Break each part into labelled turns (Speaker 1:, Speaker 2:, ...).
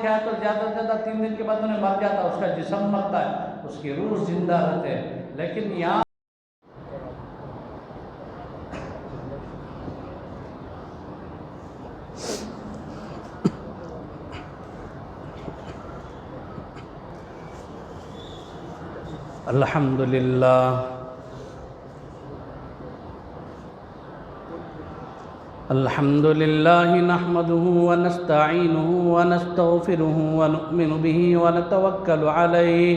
Speaker 1: کیا تو زیادہ سے زیادہ 3 دن کے بعد انہیں مر جاتا، اس کا جسم مرتا ہے، اس کی روح زندہ رہتے ہیں. لیکن یہاں الحمدللہ الحمدللہ نحمده ونستعینه ونستغفره ونؤمن به ونتوکل علیہ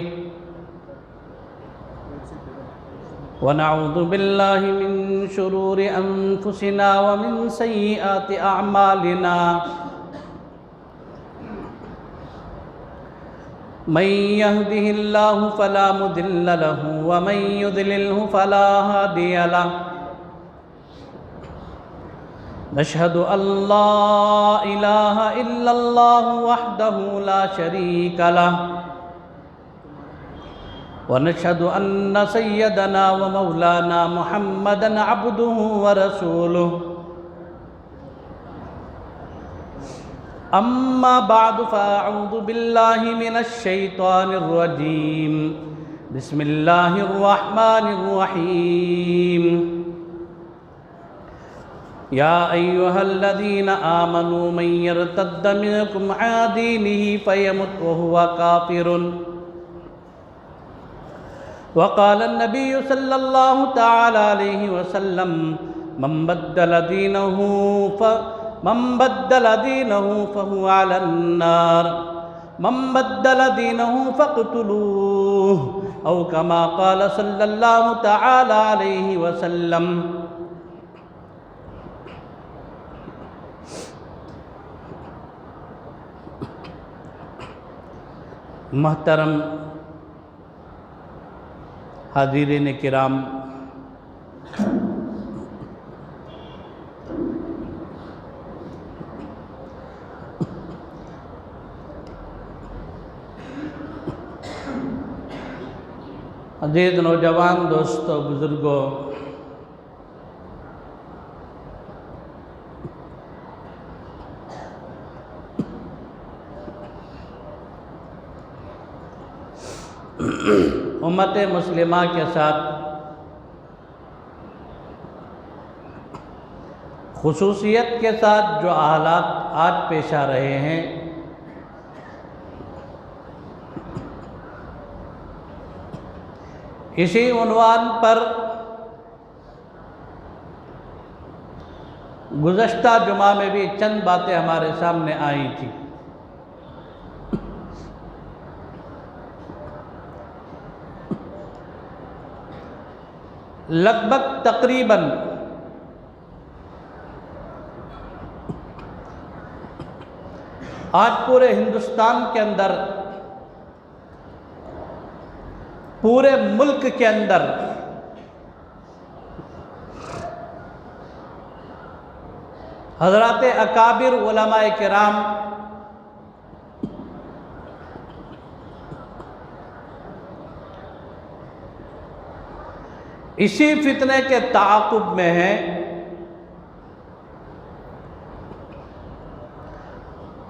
Speaker 1: ونعوذ باللہ من شرور انفسنا ومن سیئات اعمالنا من يهده الله فلا مضل له ومن يضلله فلا هادي له نشهد أن لا إله إلا الله وحده لا شريك له ونشهد أن سيدنا ومولانا محمدًا عبده ورسوله أما بعد فأعوذ بالله من الشيطان الرجيم بسم الله الرحمن الرحيم يا أيها الذين آمنوا من يرتد منكم عن دينه فيمت وهو كافر وقال النبي صلى الله تعالى عليه وسلم من بدل دينه فهو على النار من بدل دينه فاقتلوه أو كما قال صلى الله تعالى عليه وسلم. محترم حاضرین کرام، عزیز نوجوان دوستو، بزرگوں، امت مسلمہ کے ساتھ خصوصیت کے ساتھ جو حالات آج پیش آ رہے ہیں، اسی عنوان پر گزشتہ جمعہ میں بھی چند باتیں ہمارے سامنے آئی تھی. لگ بھگ تقریباً آج پورے ہندوستان کے اندر، پورے ملک کے اندر حضرات اکابر علماء کرام اسی فتنے کے تعاقب میں ہیں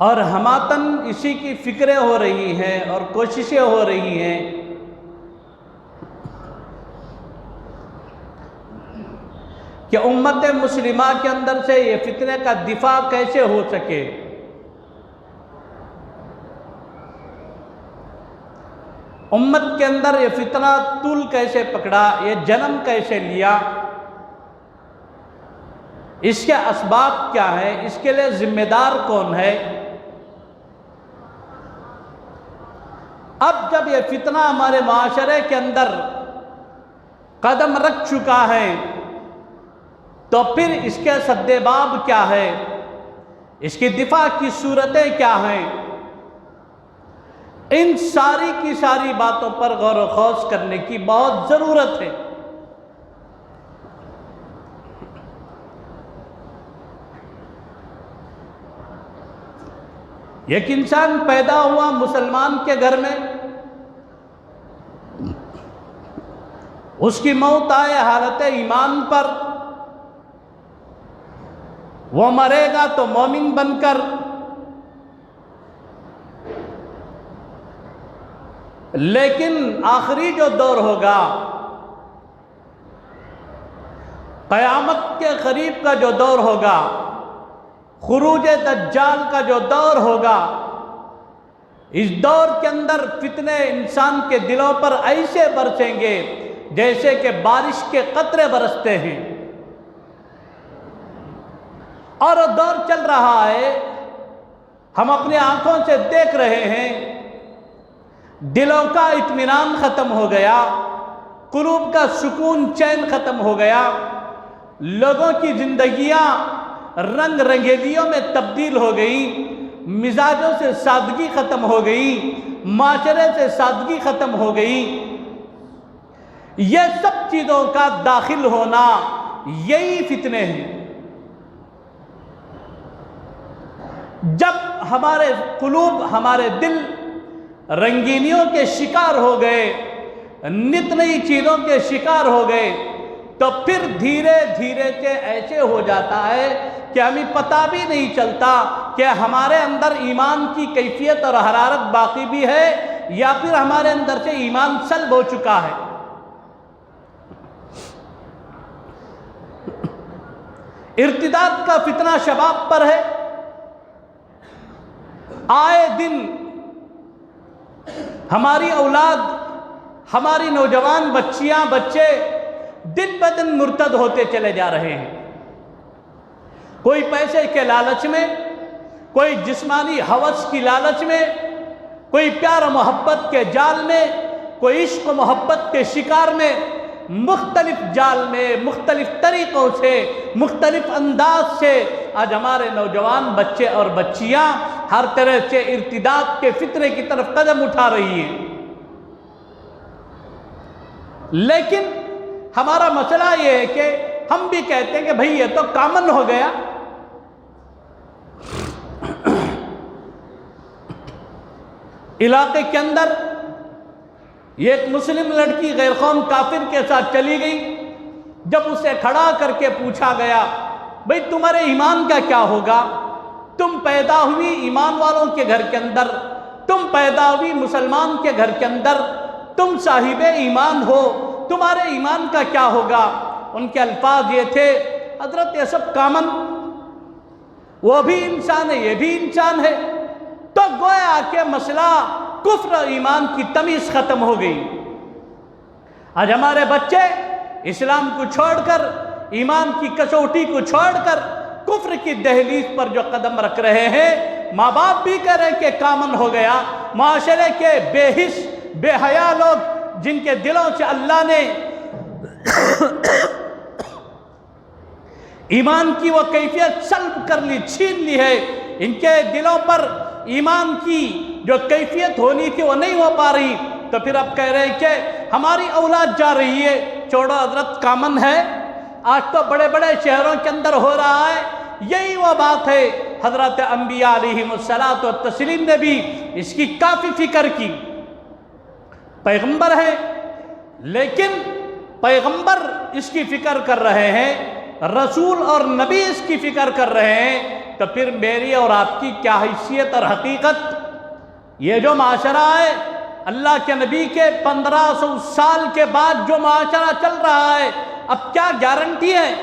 Speaker 1: اور ہماتن اسی کی فکریں ہو رہی ہیں اور کوششیں ہو رہی ہیں کہ امت مسلمہ کے اندر سے یہ فتنے کا دفاع کیسے ہو سکے. امت کے اندر یہ فتنہ طول کیسے پکڑا، یہ جنم کیسے لیا، اس کے اسباب کیا ہے، اس کے لیے ذمہ دار کون ہے. اب جب یہ فتنہ ہمارے معاشرے کے اندر قدم رکھ چکا ہے تو پھر اس کے سدباب کیا ہے، اس کی دفاع کی صورتیں کیا ہیں، ان ساری کی ساری باتوں پر غور و خوض کرنے کی بہت ضرورت ہے. ایک انسان پیدا ہوا مسلمان کے گھر میں، اس کی موت آئے حالت ایمان پر، وہ مرے گا تو مومن بن کر، لیکن آخری جو دور ہوگا، قیامت کے قریب کا جو دور ہوگا، خروج دجال کا جو دور ہوگا، اس دور کے اندر فتنے انسان کے دلوں پر ایسے برسیں گے جیسے کہ بارش کے قطرے برستے ہیں، اور وہ دور چل رہا ہے، ہم اپنی آنکھوں سے دیکھ رہے ہیں۔ دلوں کا اطمینان ختم ہو گیا، قلوب کا سکون چین ختم ہو گیا، لوگوں کی زندگیاں رنگ رنگیلیوں میں تبدیل ہو گئی، مزاجوں سے سادگی ختم ہو گئی، معاشرے سے سادگی ختم ہو گئی۔ یہ سب چیزوں کا داخل ہونا یہی فتنے ہیں۔ جب ہمارے قلوب، ہمارے دل رنگینیوں کے شکار ہو گئے، نت نئی چیزوں کے شکار ہو گئے، تو پھر دھیرے دھیرے سے ایسے ہو جاتا ہے کہ ہمیں پتہ بھی نہیں چلتا کہ ہمارے اندر ایمان کی کیفیت اور حرارت باقی بھی ہے یا پھر ہمارے اندر سے ایمان سلب ہو چکا ہے۔ ارتداد کا فتنہ شباب پر ہے، آئے دن ہماری اولاد، ہماری نوجوان بچیاں، بچے دن بدن مرتد ہوتے چلے جا رہے ہیں۔ کوئی پیسے کے لالچ میں، کوئی جسمانی ہوس کی لالچ میں، کوئی پیار و محبت کے جال میں، کوئی عشق و محبت کے شکار میں، مختلف جال میں، مختلف طریقوں سے، مختلف انداز سے آج ہمارے نوجوان بچے اور بچیاں ہر طرح سے ارتداد کے فتنے کی طرف قدم اٹھا رہی ہیں۔ لیکن ہمارا مسئلہ یہ ہے کہ ہم بھی کہتے ہیں کہ بھئی یہ تو کامن ہو گیا۔ علاقے کے اندر یہ ایک مسلم لڑکی غیر قوم کافر کے ساتھ چلی گئی، جب اسے کھڑا کر کے پوچھا گیا بھئی تمہارے ایمان کا کیا ہوگا؟ تم پیدا ہوئی ایمان والوں کے گھر کے اندر، تم پیدا ہوئی مسلمان کے گھر کے اندر، تم صاحب ایمان ہو، تمہارے ایمان کا کیا ہوگا؟ ان کے الفاظ یہ تھے، حضرت یہ سب کامن، وہ بھی انسان ہے، یہ بھی انسان ہے۔ تو گویا کہ مسئلہ کفر و ایمان کی تمیز ختم ہو گئی۔ آج ہمارے بچے اسلام کو چھوڑ کر، ایمان کی کسوٹی کو چھوڑ کر کفر کی دہلیز پر جو قدم رکھ رہے ہیں، ماں باپ بھی کہہ رہے ہیں کہ کامن ہو گیا۔ معاشرے کے بے حس بے حیا لوگ جن کے دلوں سے اللہ نے ایمان کی وہ کیفیت سلب کر لی، چھین لی ہے، ان کے دلوں پر ایمان کی جو کیفیت ہونی تھی وہ نہیں ہو پا رہی، تو پھر اب کہہ رہے ہیں کہ ہماری اولاد جا رہی ہے۔ چھوڑو حضرت، کامن ہے، آج تو بڑے بڑے شہروں کے اندر ہو رہا ہے۔ یہی وہ بات ہے، حضرت انبیاء علیہم الصلاۃ والتسلیم نے بھی اس کی کافی فکر کی۔ پیغمبر ہیں، لیکن پیغمبر اس کی فکر کر رہے ہیں، رسول اور نبی اس کی فکر کر رہے ہیں، تو پھر میری اور آپ کی کیا حیثیت اور حقیقت؟ یہ جو معاشرہ ہے، اللہ کے نبی کے 1500 سال کے بعد جو معاشرہ چل رہا ہے، اب کیا گارنٹی ہے؟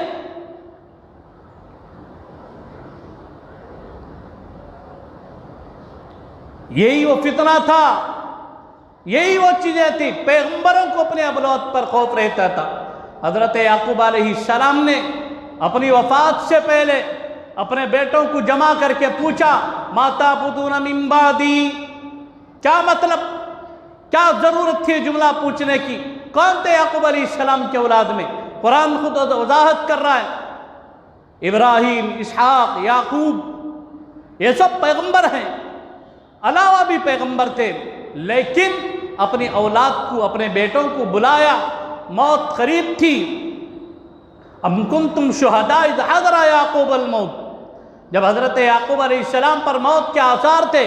Speaker 1: یہی وہ فتنہ تھا، یہی وہ چیزیں تھی۔ پیغمبروں کو اپنے اولاد پر خوف رہتا تھا۔ حضرت یعقوب علیہ السلام نے اپنی وفات سے پہلے اپنے بیٹوں کو جمع کر کے پوچھا، ما تعبدون من بعدی؟ کیا مطلب، کیا ضرورت تھی جملہ پوچھنے کی؟ کون تھے یعقوب علیہ السلام کے اولاد میں؟ قرآن خود وضاحت کر رہا ہے، ابراہیم، اسحاق، یعقوب، یہ سب پیغمبر ہیں، علاوہ بھی پیغمبر تھے، لیکن اپنی اولاد کو، اپنے بیٹوں کو بلایا، موت قریب تھی۔ ام کنتم شہداء اذ حضر یعقوب الموت، جب حضرت یعقوب علیہ السلام پر موت کے آثار تھے،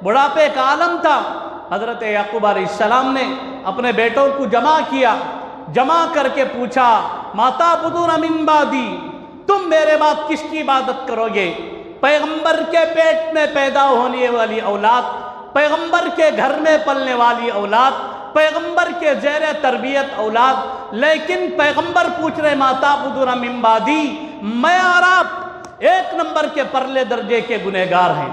Speaker 1: بڑھاپے کا عالم تھا، حضرت یعقوب علیہ السلام نے اپنے بیٹوں کو جمع کیا، جمع کر کے پوچھا، ما تعبدون من بعدی؟ تم میرے بعد کس کی عبادت کرو گے؟ پیغمبر کے پیٹ میں پیدا ہونے والی اولاد पैगंबर के घर में पलने वाली औलाद, पैगंबर के ज़ेर तरबियत औलाद, लेकिन पैगंबर पूछ रहे माता बुदुरा मिम्बादी, मैं और आप एक नंबर के परले दर्जे के गुनहगार हैं।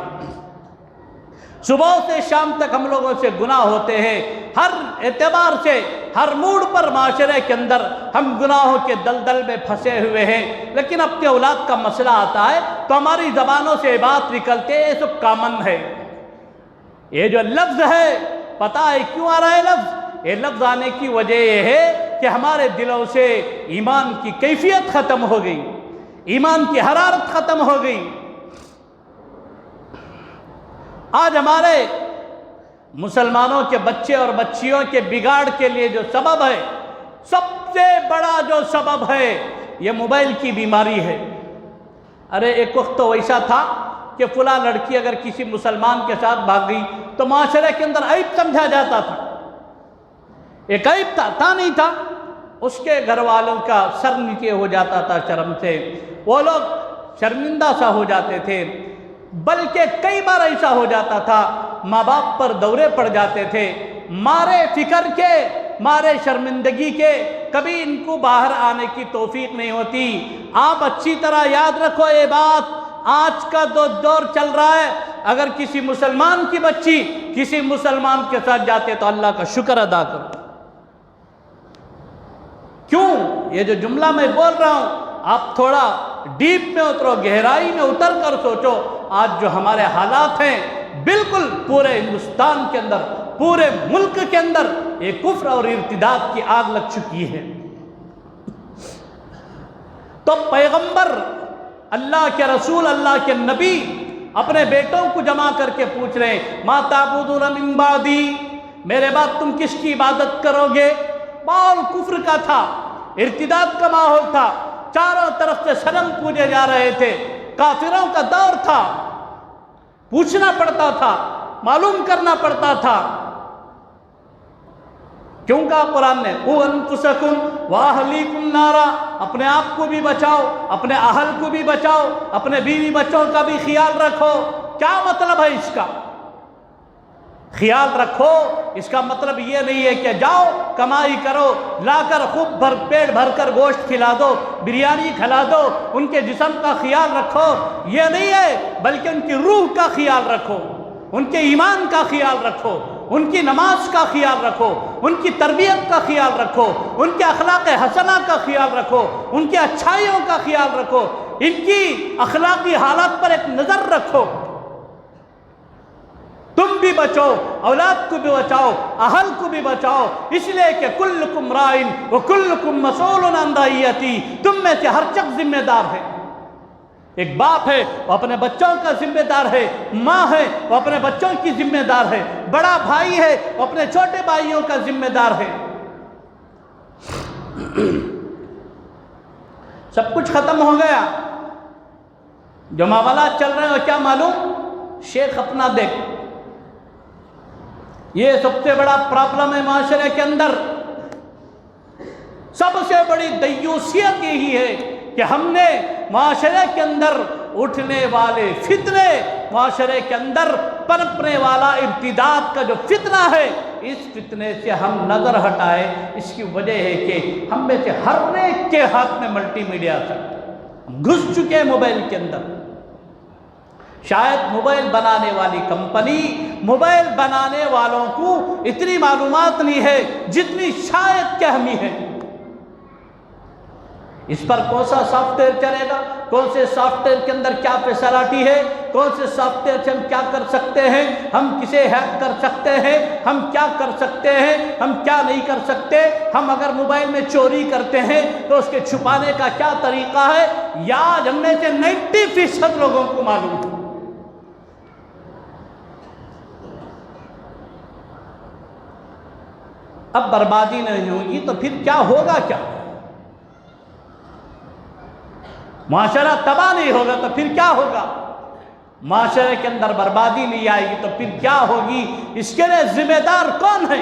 Speaker 1: सुबह से शाम तक हम लोगों से गुनाह होते हैं, हर एतबार से हर मूड पर माशरे के अंदर हम गुनाहों के दलदल में फंसे हुए हैं। लेकिन अपने औलाद का मसला आता है तो हमारी ज़बानों से बात निकलते हैं, ये सब कॉमन है। ये जो लफ्ज़ है, पता है क्यों आ रहा है लफ्ज़? ये लफ्ज़ आने की वजह ये है कि हमारे दिलों से ईमान की कैफियत ख़त्म हो गई, ईमान की हरारत ख़त्म हो गई। आज हमारे मुसलमानों के बच्चे और बच्चियों के बिगाड़ के लिए जो सबब है, सबसे बड़ा जो सबब है, ये मोबाइल की बीमारी है। अरे एक वक्त तो वैसा था कि फला लड़की अगर किसी मुसलमान के साथ भाग गई तो माशरे के अंदर ऐब समझा जाता था। एक ऐब था नहीं था, उसके घर वालों का सर नीचे हो जाता था शर्म से, वो लोग शर्मिंदा सा हो जाते थे। बल्कि कई बार ऐसा हो जाता था, माँ बाप पर दौरे पड़ जाते थे, मारे फिक्र के, मारे शर्मिंदगी के, कभी इनको बाहर आने की तौफीक नहीं होती। आप अच्छी तरह याद रखो ये बात, आज का दौर चल रहा है, अगर किसी मुसलमान की बच्ची किसी मुसलमान के साथ जाते तो अल्लाह का शुक्र अदा करो। क्यों? ये जो जुमला मैं बोल रहा हूं, आप थोड़ा डीप में उतरो, गहराई में उतर कर सोचो। आज जो हमारे हालात हैं, बिल्कुल पूरे हिंदुस्तान के अंदर, पूरे मुल्क के अंदर एक कुफ्र और इर्तिदाद की आग लग चुकी है। तो पैगंबर, अल्लाह के रसूल, अल्लाह के नबी अपने बेटों को जमा करके पूछ रहे हैं, मा ताबुदून मिन बादी, मेरे बाद तुम किसकी इबादत करोगे? माहौल कुफ्र का था, इर्तिदाद का माहौल था, चारों तरफ से सनम पूजे जा रहे थे, काफिरों का दौर था। पूछना पड़ता था, मालूम करना पड़ता था। क्यों कहा कुरान ने, क़ू अनफुसकुम व अहलीकुम नारा, अपने आप को भी बचाओ, अपने अहल को भी बचाओ, अपने बीवी बच्चों का भी ख्याल रखो। क्या मतलब है इसका? ख्याल रखो, इसका मतलब ये नहीं है कि जाओ कमाई करो, लाकर खूब पेट भरकर गोश्त खिला दो, बिरयानी खिला दो, उनके जिस्म का ख्याल रखो, ये नहीं है। बल्कि उनकी रूह का ख्याल रखो, उनके ईमान का ख्याल रखो, उनकी नमाज का ख्याल रखो, उनकी तरबियत का ख्याल रखो, उनके अखलाक हसना का ख्याल रखो, उनकी अच्छाइयों का ख्याल रखो, इनकी अखलाकी हालत पर एक नज़र रखो। तुम भी बचो, औलाद को भी बचाओ, अहल को भी बचाओ, इसलिए कि कुल्लुकुम राइन व कुल्लुकुम मसूलुन अन रइयती, तुम में से हर शख्स जिम्मेदार है। एक बाप है वो अपने बच्चों का जिम्मेदार है, माँ है वो अपने बच्चों की जिम्मेदार है, बड़ा भाई है वो अपने छोटे भाइयों का जिम्मेदार है। सब कुछ खत्म हो गया। जो मामलात चल रहे हैं क्या मालूम? शेख अपना देख, ये सबसे बड़ा प्रॉब्लम है माशरे के अंदर। सबसे बड़ी दयूसियत यही है कि हमने माशरे के अंदर उठने वाले फितने, माशरे के अंदर पनपने वाला इब्तिदात का जो फितना है, इस फितने से हम नज़र हटाए। इसकी वजह है कि हम में से हर एक के हाथ में मल्टीमीडिया है, घुस चुके हैं मोबाइल के अंदर। शायद मोबाइल बनाने वाली कंपनी, मोबाइल बनाने वालों को इतनी मालूमात नहीं है जितनी शायद की हमी है। इस पर कौन सा सॉफ्टवेयर चलेगा, कौन से सॉफ्टवेयर के अंदर क्या फैसिलिटी है, कौन से सॉफ्टवेयर से हम क्या कर सकते हैं, हम किसे हैक कर सकते हैं, हम क्या कर सकते हैं, हम क्या नहीं कर सकते, हम अगर मोबाइल में चोरी करते हैं तो उसके छुपाने का क्या तरीका है, याद हमने से 90% लोगों को मालूम है। अब बर्बादी नहीं होगी तो फिर क्या होगा? क्या माशरा तबाह नहीं होगा तो फिर क्या होगा? माशरे के अंदर बर्बादी नहीं आएगी तो फिर क्या होगी? इसके लिए जिम्मेदार कौन है?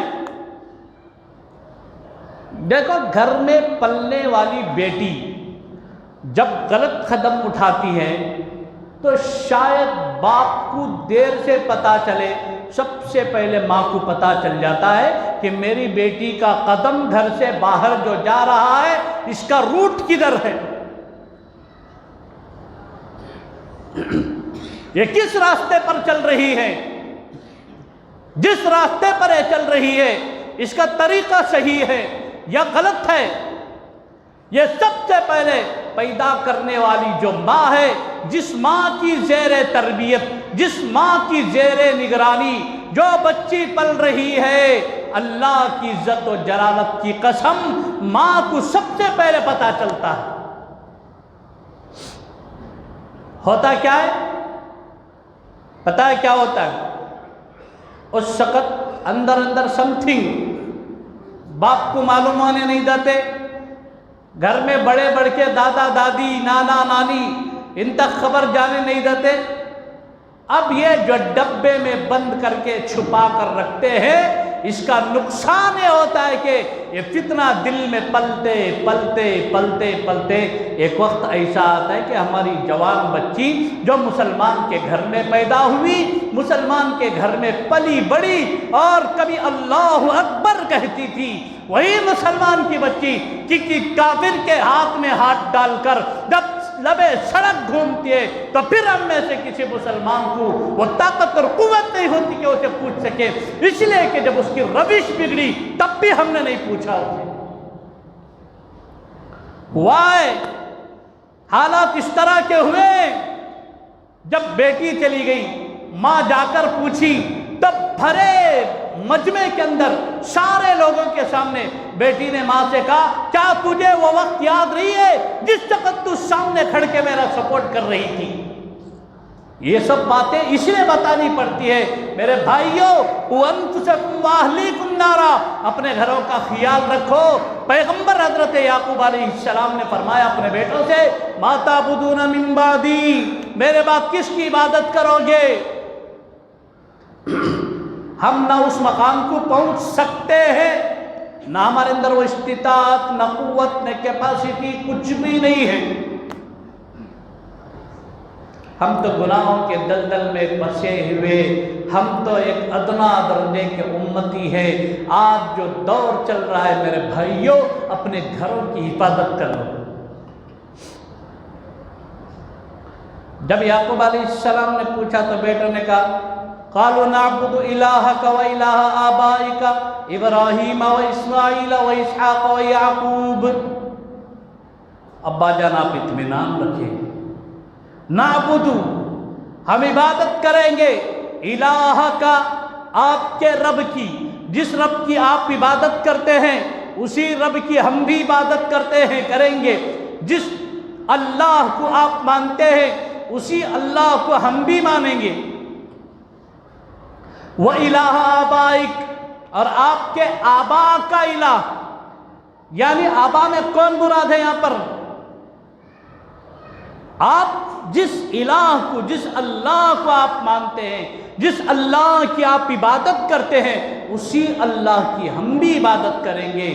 Speaker 1: देखो, घर में पलने वाली बेटी जब गलत कदम उठाती है तो शायद बाप को देर से पता चले, سب سے پہلے ماں کو پتا چل جاتا ہے کہ میری بیٹی کا قدم گھر سے باہر جو جا رہا ہے اس کا روٹ کدھر ہے، یہ کس راستے پر چل رہی ہے، جس راستے پر یہ چل رہی ہے اس کا طریقہ صحیح ہے یا غلط ہے۔ یہ سب سے پہلے پیدا کرنے والی جو ماں ہے، جس ماں کی زیر تربیت، جس ماں کی زیر نگرانی جو بچی پل رہی ہے، اللہ کی عزت و جلالت کی قسم ماں کو سب سے پہلے پتا چلتا ہے۔ ہوتا کیا ہے؟ پتا ہے کیا ہوتا ہے؟ اس وقت اندر سم تھنگ باپ کو معلوم ہونے نہیں دیتے، گھر میں بڑے بڑھ کے دادا دادی نانا نانی ان تک خبر جانے نہیں دیتے۔ اب یہ جو ڈبے میں بند کر کے چھپا کر رکھتے ہیں، اس کا نقصان یہ ہوتا ہے کہ یہ فتنہ دل میں پلتے پلتے پلتے پلتے ایک وقت ایسا آتا ہے کہ ہماری جوان بچی جو مسلمان کے گھر میں پیدا ہوئی، مسلمان کے گھر میں پلی بڑی اور کبھی اللہ اکبر کہتی تھی، وہی مسلمان کی بچی کسی کافر کے ہاتھ میں ہاتھ ڈال کر جب لبے سڑک گھومتی ہے تو پھر ہم میں سے کسی مسلمان کو وہ طاقت اور قوت نہیں ہوتی کہ اسے پوچھ سکے، اس لیے کہ جب اس کی روش بگڑی تب بھی ہم نے نہیں پوچھا اسے۔ ہوا ہے حالات اس طرح کے ہوئے، جب بیٹی چلی گئی ماں جا کر پوچھی، تب بھرے مجمع کے اندر سارے لوگوں کے سامنے بیٹی نے ماں سے کہا، کیا تجھے وہ وقت یاد رہی ہے جس وقت تو سامنے کھڑ کے میرا سپورٹ کر رہی تھی؟ یہ سب باتیں اس لیے بتانی پڑتی ہے میرے بھائیوں، وَأَنفُسَكُمْ وَأَهْلِيكُمْ نَارًا، اپنے گھروں کا خیال رکھو۔ پیغمبر حضرت یعقوب علیہ السلام نے فرمایا اپنے بیٹوں سے، مَا تَعْبُدُونَ مِن بَعْدِي، میرے بعد کس کی عبادت کرو گے؟ ہم نہ اس مقام کو پہنچ سکتے ہیں، نہ ہمارے اندر وہ استطاعت، نہ قوت، نہ کیپیسٹی، کچھ بھی نہیں ہے۔ ہم تو گناہوں کے دلدل میں پھنسے ہوئے، ہم تو ایک ادنا درجے کے امتی ہے۔ آج جو دور چل رہا ہے میرے بھائیوں، اپنے گھروں کی حفاظت کر لو۔ جب یعقوب علیہ السلام نے پوچھا تو بیٹوں نے کہا، قالوا نعبد الہک و الہ آبائک ابراہیم و اسماعیل و اسحاق و یعقوب۔ ابا جان آپ اطمینان رکھیں، نعبد، ہم عبادت کریں گے، الہ کا، آپ کے رب کی، جس رب کی آپ عبادت کرتے ہیں اسی رب کی ہم بھی عبادت کرتے ہیں، کریں گے۔ جس اللہ کو آپ مانتے ہیں اسی اللہ کو ہم بھی مانیں گے۔ وَإِلَٰهَ آبَائِكَ، اور آپ کے آبا کا الہ، یعنی آبا میں کون مراد ہے یہاں پر؟ آپ جس الہ کو، جس اللہ کو آپ مانتے ہیں، جس اللہ کی آپ عبادت کرتے ہیں اسی اللہ کی ہم بھی عبادت کریں گے۔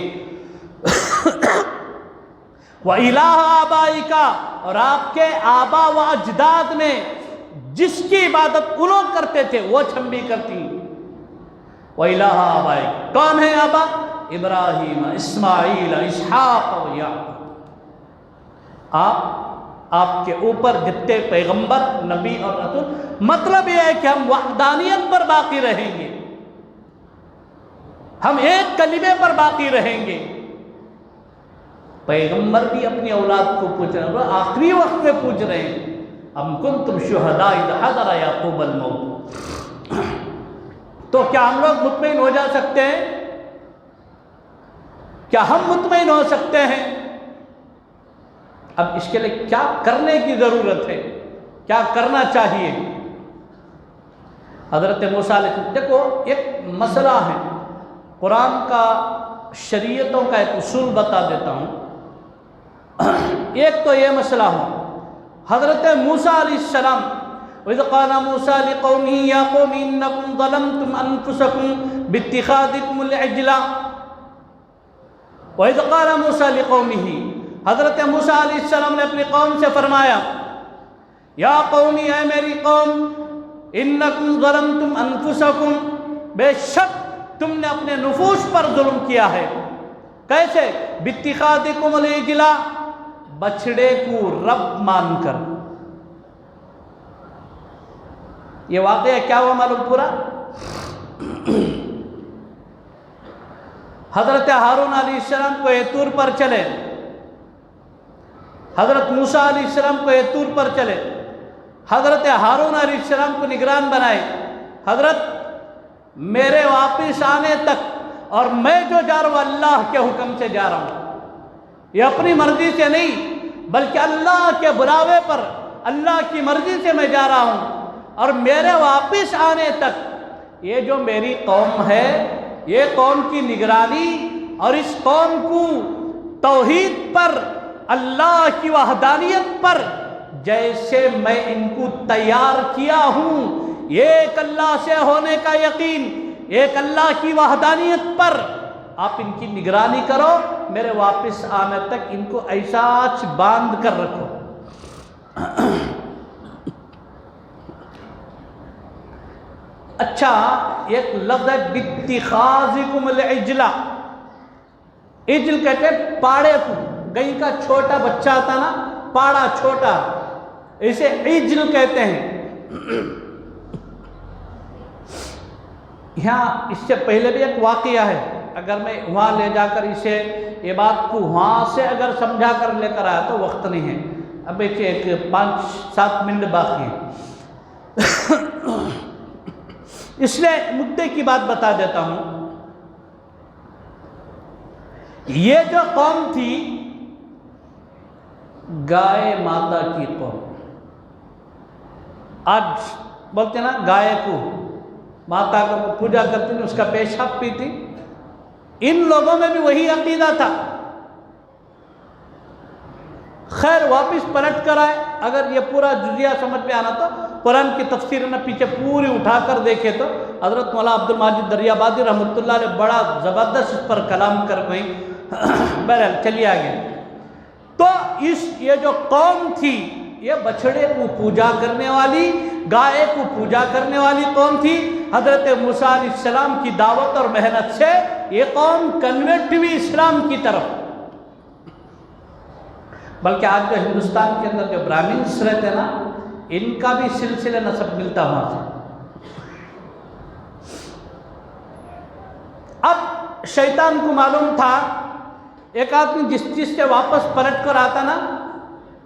Speaker 1: وَإِلَٰهَ آبَائِكَ، اور آپ کے آبا و اجداد میں جس کی عبادت انہوں کرتے تھے وہ ہم بھی کرتی۔ وَإِلَٰهَ آبَائِكَ، کون ہے آبا؟ ابراہیم، اسماعیل، اسحاق و یعقوب۔ آپ کے اوپر جتنے پیغمبر، نبی اور رسول، مطلب یہ ہے کہ ہم وحدانیت پر باقی رہیں گے، ہم ایک کلمے پر باقی رہیں گے۔ پیغمبر بھی اپنی اولاد کو پوچھ رہے ہیں، آخری وقت میں پوچھ رہے ہیں، ام کنتم شہداء اذ حضر یعقوب الموت۔ تو کیا ہم لوگ مطمئن ہو جا سکتے ہیں؟ کیا ہم مطمئن ہو سکتے ہیں؟ اب اس کے لیے کیا کرنے کی ضرورت ہے، کیا کرنا چاہیے؟ حضرت موسیٰ علیہ السلام، دیکھو ایک مسئلہ ہے، قرآن کا، شریعتوں کا ایک اصول بتا دیتا ہوں۔ ایک تو یہ مسئلہ ہو، حضرت موسیٰ علیہ السلام، وَإِذْ قَالَ مُوسَىٰ لِقَوْمِهِ يَا قَوْمِ إِنَّكُمْ ظَلَمْتُمْ أَنفُسَكُمْ بِاتِّخَاذِكُمُ الْعِجْلَ۔ وَإِذْ قَالَ مُوسَىٰ لِقَوْمِهِ، حضرت موسیٰ علیہ السلام نے اپنی قوم سے فرمایا، یا قومی، اے میری قوم، इन्नकुम ज़लमतुम अनफुसकुम, बेशक तुमने अपने नफूस पर जुल्म किया है। कैसे? बित्तिखादिकुमुल इजला, बछड़े को रब मानकर। ये वाक़या क्या हुआ मालूम पूरा? हजरत हारून अलैहिस्सलाम को ये तूर पर चले, हजरत मूसा अलैहिस्सलाम को ये तूर पर चले, हजरत हारून अलैहिस्सलाम को निगरान बनाए। हजरत मेरे वापिस आने तक और मैं जो जा रहा हूँ अल्लाह के हुक्म से जा रहा हूँ, ये अपनी मर्जी से नहीं बल्कि अल्लाह के बुलावे पर, अल्लाह की मर्जी से मैं जा रहा हूँ। और मेरे वापिस आने तक ये जो मेरी कौम है, ये कौम की निगरानी और इस कौम को तौहीद पर, अल्लाह की वहदानियत पर जैसे मैं इनको तैयार किया हूँ, एक अल्लाह से होने का यकीन, एक अल्लाह की वहदानियत पर आप इनकी निगरानी करो, मेरे वापस आने तक इनको ऐसा बांध कर रखो। अच्छा, एक लफ्ज़ है बित्तिखाज़िकुमुल इजला। इजल कहते हैं पाड़े को, गाय का छोटा बच्चा आता ना, पाड़ा छोटा, इसे इजल कहते हैं। यहाँ इससे पहले भी एक वाक़या है, अगर मैं वहाँ ले जाकर इसे, ये बात को वहाँ से अगर समझा कर लेकर आया तो वक्त नहीं है, अब एक 5-7 मिनट बाकी है। इसलिए मुद्दे की बात बता देता हूँ। ये जो कौम थी गाय माता की कौम, आज बोलते ना गाय को, माता को पूजा करती थी, उसका पेशाब पीती। इन लोगों में भी वही अकीदा था। खैर वापिस पलट कर आए, अगर ये पूरा जुजिया समझ में आना तो कुरान की तफसीर न पीछे पूरी उठाकर देखे तो हज़रत मौला अब्दुल माजिद दरियाबादी रहमतुल्लाह ने बड़ा ज़बरदस्त इस पर कलाम कर गई। बहरहाल चलिए आगे। तो ये जो कौम थी, ये बछड़े को पूजा करने वाली, गाय को पूजा करने वाली कौम थी। हजरत मूसा अलैहिस्सलाम की दावत और मेहनत से ये कौम कन्वर्ट हुई इस्लाम की तरफ। बल्कि आज जो हिंदुस्तान के अंदर जो ब्राह्मण्स रहते ना, इनका भी सिलसिले नसब मिलता वहां से। अब शैतान को मालूम था एक आदमी जिस चीज से वापस पलट कर आता ना,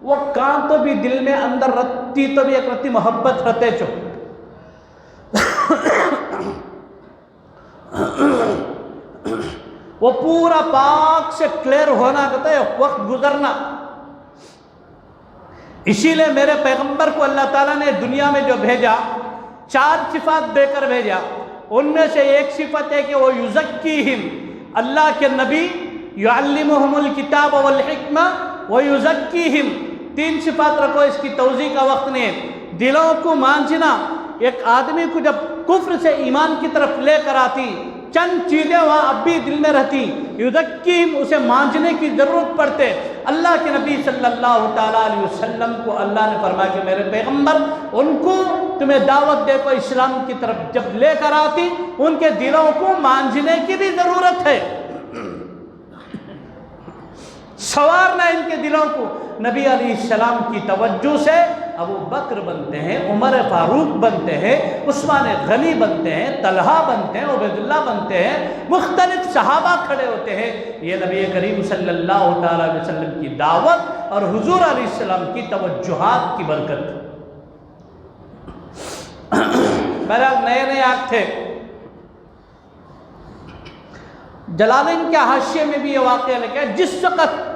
Speaker 1: वो कां तो भी दिल में अंदर रत्ती तो भी एक रत्ती मोहब्बत रहते चो। वो पूरा पाक से क्लियर होना कहता है वक्त गुजरना। इसीलिए मेरे पैगंबर को अल्लाह ताला ने दुनिया में जो भेजा, 4 सिफात देकर भेजा। उनमें से एक सिफत है कि वो युज़क्कीहिम, अल्लाह के नबी, युअल्लिमुहुमुल किताब वल हिक्मा व युज़क्कीहिम। 3 सिफात रखो, इसकी तौज़ी का वक्त नहीं है। दिलों को मांझना, एक आदमी को जब कुफ्र से ईमान की तरफ लेकर आती, चंद चीज़ें वहाँ अब भी दिल में रहती, युज़क्कीहिम, उसे मांझने की ज़रूरत पड़ते। अल्लाह के नबी सल्लल्लाहु ताला अलैहि वसल्लम को अल्लाह ने फरमाया कि मेरे पैगंबर, उनको तुम्हें दावत दे को इस्लाम की तरफ जब लेकर आती, उनके दिलों को मांझने की भी ज़रूरत है, संवारना इनके दिलों को। नबी अलैहिस्सलाम की तवज्जो से अबू बकर बनते हैं, उमर फारूक बनते हैं, उस्मान गनी बनते हैं, तलहा बनते हैं, उबैदुल्लाह बनते हैं, मुख्तलिफ सहाबा खड़े होते हैं। ये नबी करीम सल्लल्लाहु ताला अलैहि वसल्लम की दावत और हुजूर अलैहिस्सलाम की तवज्जुहात की बरकत। बहरहाल नए नए आग थे। जलालैन के हाशिये में भी ये वाक़या लिखा है, जिस वक़्त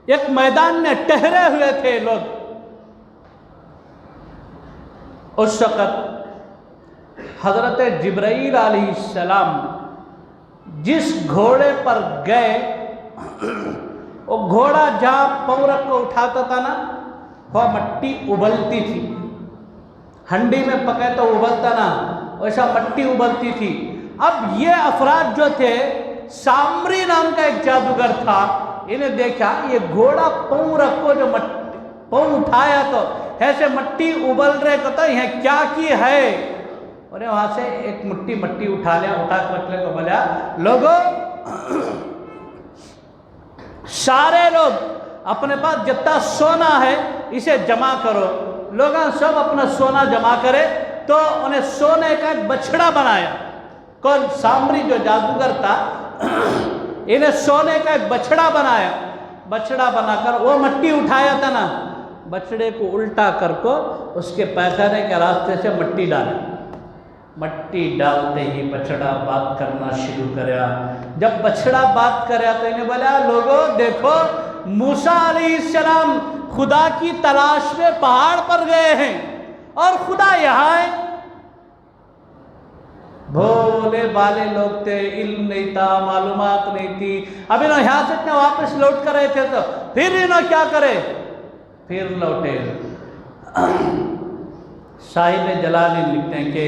Speaker 1: एक मैदान में ठहरे हुए थे लोग, उस वक़्त हज़रत जिब्राईल अलैहिस्सलाम जिस घोड़े पर गए, वो घोड़ा जहाँ पाँव रख को उठाता था ना, वह मट्टी उबलती थी। हंडी में पकाए तो उबलता ना, वैसा मट्टी उबलती थी। अब ये अफराद जो थे, सामरी नाम का एक जादूगर था, इन्हें देखा ये घोड़ा पाँव रखो, जो पाँव उठाया तो ایسے مٹی ابل رہے کہتا ہے کیا کی ہے، اور وہاں سے ایک مٹی اٹھا لیا، اٹھا کر رکھ لے کو بولا لوگوں سارے لوگ اپنے پاس جتنا سونا ہے اسے جمع کرو۔ لوگاں سب اپنا سونا جمع کرے تو انہیں سونے کا ایک بچھڑا بنایا۔ کون؟ سامری جو جادوگر تھا، انہیں سونے کا ایک بچھڑا بنایا۔ بچھڑا بنا کر وہ مٹی اٹھایا تھا نا، بچڑے کو الٹا کر کو اس کے پیخانے کے راستے سے مٹی ڈالی۔ مٹی ڈالتے ہی بچڑا بات کرنا شروع کریا۔ جب بچڑا بات کریا تو انہیں بولا لوگوں دیکھو موسیٰ علیہ السلام خدا کی تلاش میں پہاڑ پر گئے ہیں اور خدا یہاں ہے۔ بھولے بالے لوگ تھے، علم نہیں تھا، معلومات نہیں تھی۔ اب انہوں یہاں سے اتنے واپس لوٹ کر رہے تھے تو پھر انہوں کیا کرے، پھر لوٹے۔ صاحب جلالین لکھتے ہیں کہ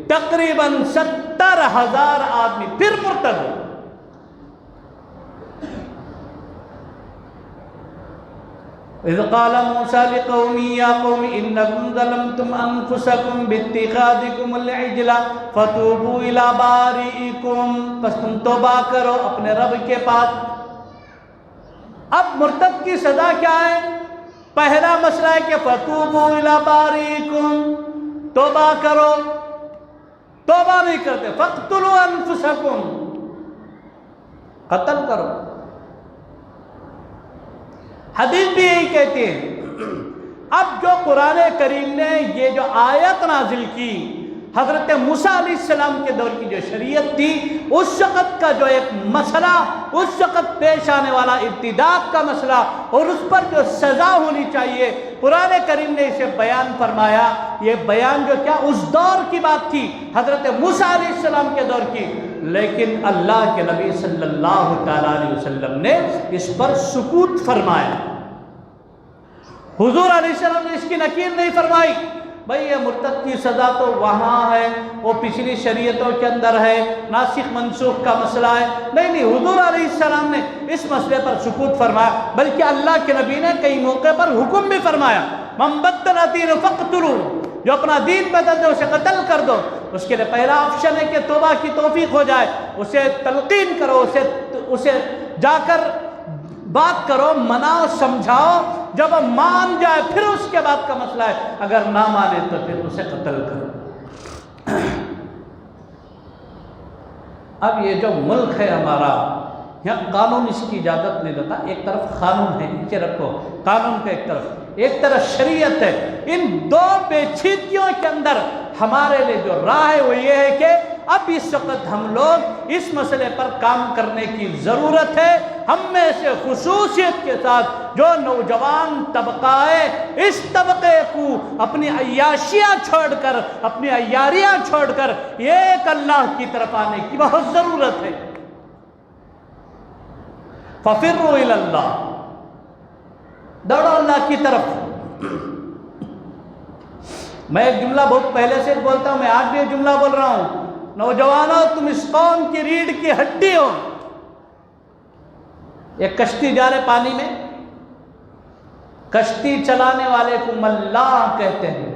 Speaker 1: تقریباً 70,000 آدمی پھر مرتد ہوئے۔ اذ قال موسیٰ لقومه یا قوم انکم ظلمتم انفسکم باتخاذکم العجل فتوبوا الی بارئکم، پس تم توبہ کرو اپنے رب کے پاس۔ اب مرتد کی سزا کیا ہے؟ پہلا مسئلہ ہے کہ فتوبوا الی بارئکم، توبہ کرو۔ توبہ نہیں کرتے، فاقتلوا انفسکم، قتل کرو۔ حدیث بھی یہی کہتی ہے۔ اب جو قرآن کریم نے یہ جو آیت نازل کی، حضرت موسیٰ علیہ السلام کے دور کی جو شریعت تھی، اس وقت کا جو ایک مسئلہ، اس وقت پیش آنے والا ارتداد کا مسئلہ اور اس پر جو سزا ہونی چاہیے، قرآن کریم نے اسے بیان فرمایا۔ یہ بیان جو کیا اس دور کی بات تھی، حضرت موسیٰ علیہ السلام کے دور کی، لیکن اللہ کے نبی صلی اللہ تعالیٰ علیہ وسلم نے اس پر سکوت فرمایا۔ حضور علیہ السلام نے اس کی نکیر نہیں فرمائی۔ بھئی یہ مرتد کی سزا تو وہاں ہے، وہ پچھلی شریعتوں کے اندر ہے، ناسخ منسوخ کا مسئلہ ہے۔ نہیں، حضور علیہ السلام نے اس مسئلے پر سکوت فرمایا، بلکہ اللہ کے نبی نے کئی موقع پر حکم بھی فرمایا، من بدل دینہ فاقتلوہ، جو اپنا دین بدل دے اسے قتل کر دو۔ اس کے لیے پہلا آپشن ہے کہ توبہ کی توفیق ہو جائے، اسے تلقین کرو، اسے جا کر بات کرو، مناؤ، سمجھاؤ، جب مان جائے پھر اس کے بعد کا مسئلہ ہے، اگر نہ مانے تو پھر اسے قتل کرو۔ اب یہ جو ملک ہے ہمارا، یہاں قانون اس کی اجازت نہیں دیتا۔ ایک طرف قانون ہے، نیچے رکھو قانون کا ایک طرف شریعت ہے۔ ان دو پیچیدگیوں کے اندر ہمارے لیے جو راہ ہے وہ یہ ہے کہ اب اس وقت ہم لوگ اس مسئلے پر کام کرنے کی ضرورت ہے۔ ہم میں سے خصوصیت کے ساتھ جو نوجوان طبقہ ہے، اس طبقے کو اپنی عیاشیاں چھوڑ کر، اپنی عیاریاں چھوڑ کر ایک اللہ کی طرف آنے کی بہت ضرورت ہے۔ فَفِرُّوا إِلَى اللَّهِ، دوڑو اللہ کی طرف۔ میں ایک جملہ بہت پہلے سے بولتا ہوں، میں آج بھی ایک جملہ بول رہا ہوں، نوجوانوں تم اس قوم کی ریڑھ کی ہڈی ہو۔ ایک کشتی جا رہے پانی میں، کشتی چلانے والے کو ملاح کہتے ہیں۔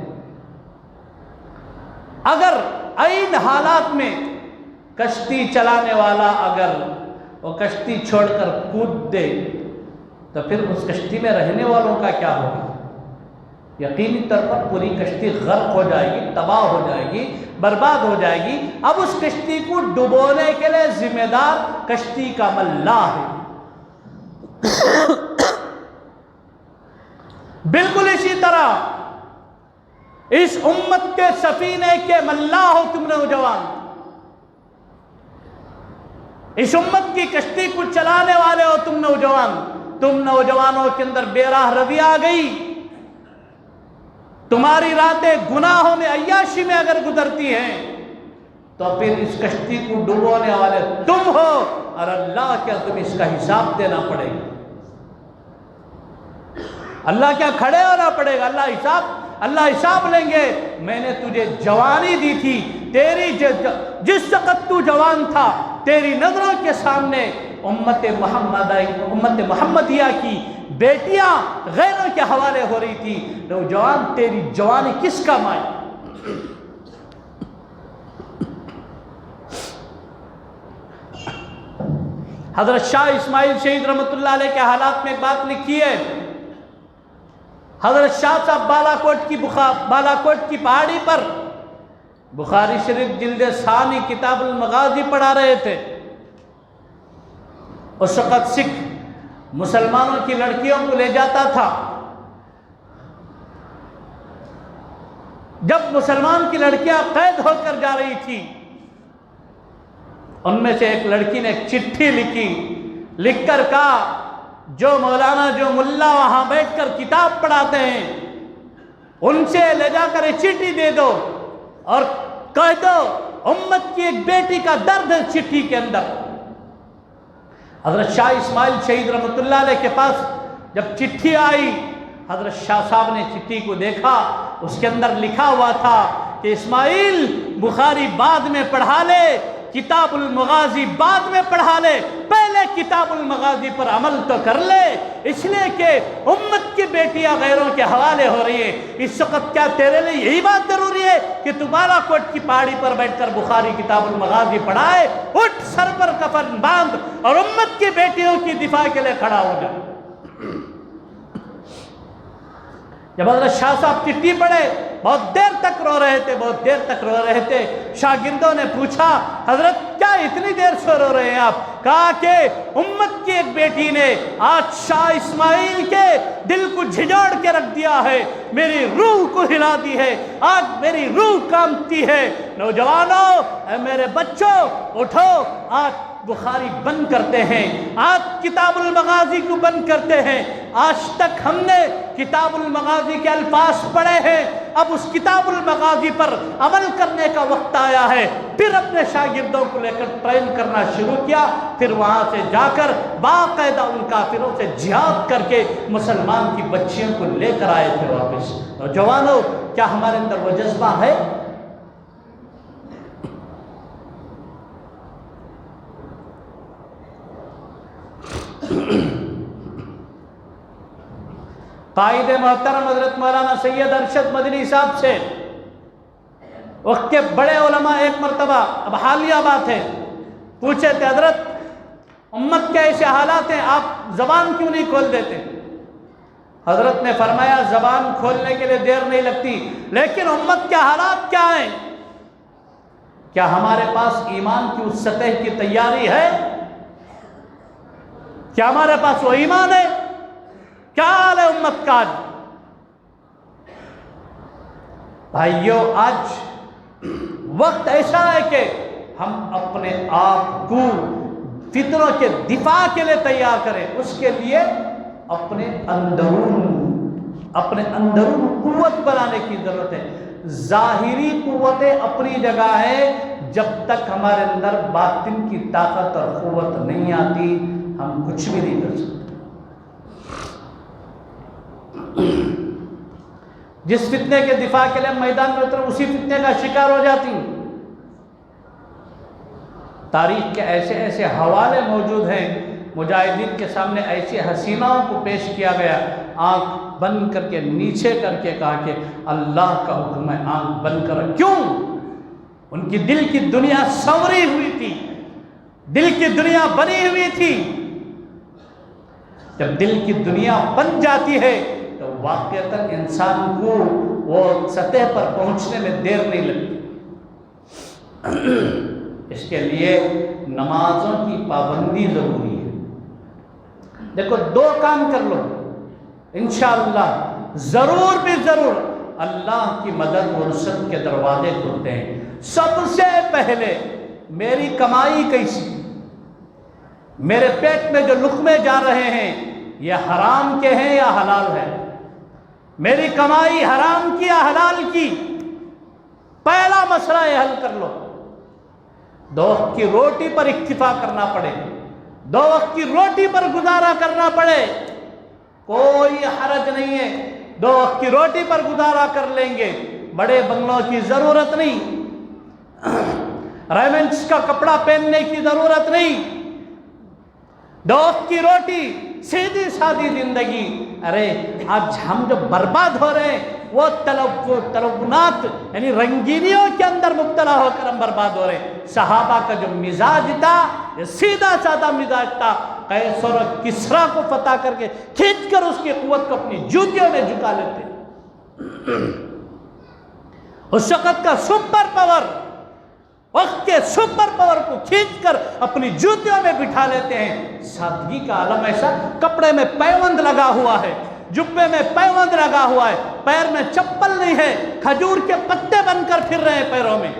Speaker 1: اگر عین حالات میں کشتی چلانے والا اگر وہ کشتی چھوڑ کر کود دے تو پھر اس کشتی میں رہنے والوں کا کیا ہوگا؟ یقینی طور پر پوری کشتی غرق ہو جائے گی، تباہ ہو جائے گی، برباد ہو جائے گی۔ اب اس کشتی کو ڈبونے کے لیے ذمہ دار کشتی کا ملاح ہے۔ بالکل اسی طرح اس امت کے سفینے کے ملاح ہو تم نوجوان، اس امت کی کشتی کو چلانے والے ہو تم نوجوان۔ تم نوجوانوں کے اندر بے راہ روی آ گئی، تمہاری راتیں گناہوں میں، عیاشی میں اگر گزرتی ہیں تو پھر اس کشتی کو ڈبونے والے تم ہو، اور اللہ کیا تمہیں اس کا حساب دینا پڑے گا۔ اللہ کیا کھڑے ہونا پڑے گا، اللہ حساب لیں گے۔ میں نے تجھے جوانی دی تھی، تیری جس وقت تو جوان تھا تیری نظروں کے سامنے उम्मत मुहम्मदिया की बेटियां गैरों के हवाले हो रही थी। नौजवान, तेरी जवानी किस काम आई? हजरत शाह इस्माइल शहीद रहमतुल्लाह अलैह के हालात में एक बात लिखी है। हजरत शाह साहब बालाकोट की पहाड़ी पर बुखारी शरीफ जिल्द सानी किताबुल मगाजी पढ़ा रहे थे। उस वक़्त सिख मुसलमानों की लड़कियों को ले जाता था। जब मुसलमान की लड़कियां कैद होकर जा रही थी, उनमें से एक लड़की ने एक चिट्ठी लिखकर कहा, जो मौलाना, जो मुल्ला वहां बैठकर किताब पढ़ाते हैं, उनसे ले जाकर एक चिट्ठी दे दो और कह दो उम्मत की एक बेटी का दर्द है चिट्ठी के अंदर। हजरत शाह इस्माइल शहीद रहमतुल्लाह अलैह के पास जब चिट्ठी आई, हजरत शाह साहब ने चिट्ठी को देखा, उसके अंदर लिखा हुआ था कि इस्माइल, बुखारी बाद में पढ़ा ले, किताबुल मगाजी बाद में पढ़ा ले, पहले किताबुल मगाजी पर अमल तो कर ले, इसलिए कि उम्मत की बेटियां गैरों के हवाले हो रही है। इस वक्त क्या तेरे लिए यही बात जरूरी है कि तू बालाकोट की पहाड़ी पर बैठकर बुखारी किताबुल मगाजी पढ़ाए? उठ, सर पर कफन बांध और उम्मत की बेटियों की दिफा के लिए खड़ा हो जा। जब हजरत शाह साहब चिट्ठी पढ़े, बहुत देर तक रो रहे थे। शागिर्दों ने पूछा, हजरत क्या इतनी देर से रो रहे हैं आप? कहा कि उम्मत की एक बेटी ने आज शाह इस्माइल के दिल को झिझोड़ के रख दिया है, मेरी रूह को हिला दी है, आज मेरी रूह कांपती है। नौजवानों, मेरे बच्चों, उठो, आज बुखारी बंद करते हैं, आज किताबुल मगाजी को बंद करते हैं। आज तक हमने किताबुल मगाजी के अल्फाज पढ़े हैं, अब उस किताबुल मगाजी पर अमल करने का वक्त आया है। फिर अपने शागिर्दों को लेकर ट्रेन करना शुरू किया। फिर वहां से जाकर बाकायदा उन काफिरों से जिहाद करके मुसलमान की बच्चियों को लेकर आए थे वापस। नौजवानों, क्या हमारे अंदर वो जज्बा है? कायदे मोहतरम हजरत मौलाना सैयद अरशद मदनी साहब से वक्त के बड़े उलमा एक मरतबा, अब हालिया बात है, पूछे थे, हजरत उम्मत के ऐसे हालात हैं, आप जबान क्यों नहीं खोल देते? हजरत ने फरमाया, जबान खोलने के लिए देर नहीं लगती, लेकिन उम्मत के हालात क्या हैं? क्या हमारे पास ईमान की उस सतह की तैयारी है? क्या हमारे पास वो ईमान है? क्या हाल है उम्मत का आज? भाइयों, आज वक्त ऐसा है कि हम अपने आप को फितरों के दिफा के लिए तैयार करें। उसके लिए अपने अंदरून कुव्वत बनाने की जरूरत है। जाहिरी कुव्वतें अपनी जगह है, जब तक हमारे अंदर बातिन की ताकत और कुव्वत नहीं आती, हम कुछ भी नहीं कर सकते। जिस फितने के दिफा के लिए मैदान में उतर, उसी फितने का शिकार हो जाती। तारीख के ऐसे ऐसे हवाले मौजूद हैं, मुजाहिदीन के सामने ऐसी हसीनाओं को पेश किया गया, आंख बंद करके नीचे करके कहा कि अल्लाह का हुक्म है, आंख बंद कर। क्यों? उनकी दिल की दुनिया संवरी हुई थी, दिल की दुनिया बनी हुई थी। जब दिल की दुनिया बन जाती है तो वाकईतन इंसान को वो सतह पर पहुंचने में देर नहीं लगती। इसके लिए नमाजों की पाबंदी जरूरी है। देखो, दो काम कर लो, इंशाअल्लाह जरूर भी जरूर अल्लाह की मदद और नुसरत के दरवाजे खुलते हैं। सबसे पहले मेरी कमाई कैसी, मेरे पेट में जो लुक़मे जा रहे हैं ये हराम के हैं या हलाल है? मेरी कमाई हराम की या हलाल की? पहला मसला ये हल कर लो। दो वक्त की रोटी पर इक्तिफा करना पड़े, दो वक्त की रोटी पर गुजारा करना पड़े, कोई हरज नहीं है। दो वक्त की रोटी पर गुजारा कर लेंगे, बड़े बंगलों की जरूरत नहीं, रेमंड्स का कपड़ा पहनने की जरूरत नहीं, दोस्त की रोटी, सीधी सादी जिंदगी। अरे आज हम जो बर्बाद हो रहे हैं वो तलवनात यानी रंगीनियों के अंदर मुब्तला होकर हम बर्बाद हो रहे हैं। सहाबा का जो मिजाज था ये सीधा साधा मिजाज था। कैसर और किसरा को फतह करके खींच कर उसकी कुव्वत को अपनी जूतियों में झुका लेते। उस वक्त का सुपर पावर, वक्त के सुपर पावर को खींचकर अपनी जूतियों में बिठा लेते हैं। सादगी का आलम ऐसा, कपड़े में पैबंद लगा हुआ है, जुब्बे में पैबंद लगा हुआ है, पैर में चप्पल नहीं है, खजूर के पत्ते बनकर फिर रहे हैं पैरों में।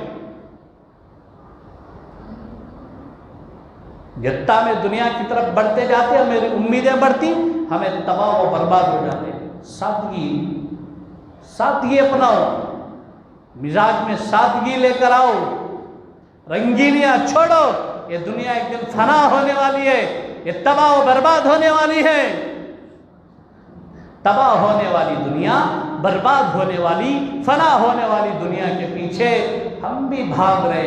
Speaker 1: जितना में दुनिया की तरफ बढ़ते जाते हैं मेरी उम्मीदें बढ़ती, हमें तबाह व बर्बाद हो जाते हैं। सादगी अपनाओ, मिजाज में सादगी लेकर आओ, रंगीनियां छोड़ो। ये दुनिया एक दिन फना होने वाली है, ये तबाह व बर्बाद होने वाली है। तबाह होने वाली दुनिया, बर्बाद होने वाली, फना होने वाली दुनिया के पीछे हम भी भाग रहे,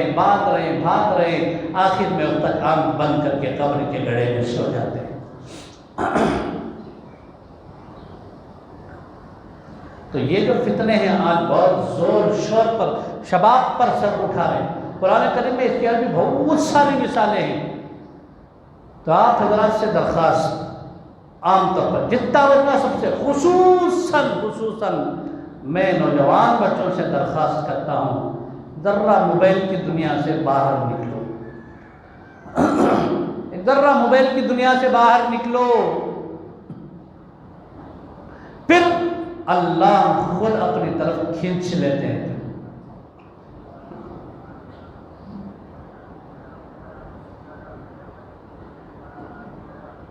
Speaker 1: आखिर में उस तक आंख बंद करके कब्र के गड्ढे में सो जाते हैं। तो ये जो फितने हैं आज बहुत जोर शोर पर शबाब पर सर उठा रहे हैं। कुरान करीम में इसके भी बहुत सारी मिसालें हैं। तो आप हजरात से दरख्वास्त, आमतौर पर जितना बचना सबसे खुसूसन मैं नौजवान बच्चों से दरख्वास्त करता हूँ, जर्रा मोबाइल की दुनिया से बाहर निकलो। जर्रा मोबाइल की दुनिया से बाहर निकलो, फिर अल्लाह खुद अपनी तरफ खींच लेते हैं।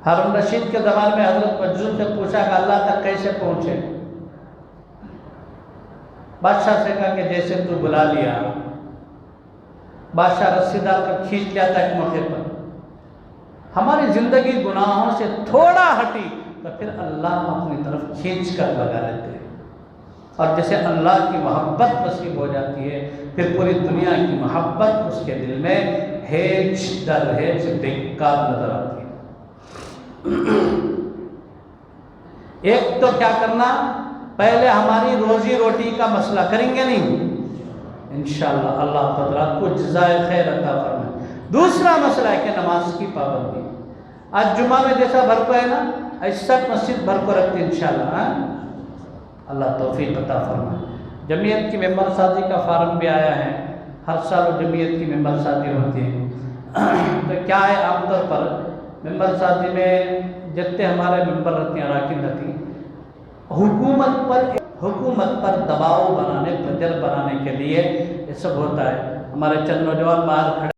Speaker 1: हारून रशीद के ज़माने में हज़रत मजनून से पूछा कि अल्लाह तक कैसे पहुँचे। बादशाह से कहा कि जैसे तू बुला लिया। बादशाह रस्सी डालकर खींच लिया था एक मौके पर। हमारी ज़िंदगी गुनाहों से थोड़ा हटी तो फिर अल्लाह अपनी तरफ खींच कर लगा लेते हैं। और जैसे अल्लाह की मोहब्बत नसीब हो जाती है, फिर पूरी दुनिया की मोहब्बत उसके दिल में हेज दर हेज बेकार नजर आती है। एक तो क्या करना, पहले हमारी रोजी रोटी का मसला करेंगे नहीं, इंशाअल्लाह अल्लाह हज़रात को जज़ाए खैर अता फरमाए। दूसरा मसला है कि नमाज की पाबंदी। आज जुमा में जैसा भर को है ना, ऐसा मस्जिद भर को रखते इंशाअल्लाह। अल्लाह तौफीक अता फरमाए। जमीयत की मेंबर साजी का फार्म भी आया है, हर साल जमीयत की मेंबर साजी होती है। तो क्या है, आमतौर पर मेंबर साजी में जितने हमारे मेंबर रहते हैं, अराकीन रहती हैं, हुकूमत पर दबाव बनाने, प्रेशर बनाने के लिए ये सब होता है। हमारे चंद नौजवान बाहर खड़े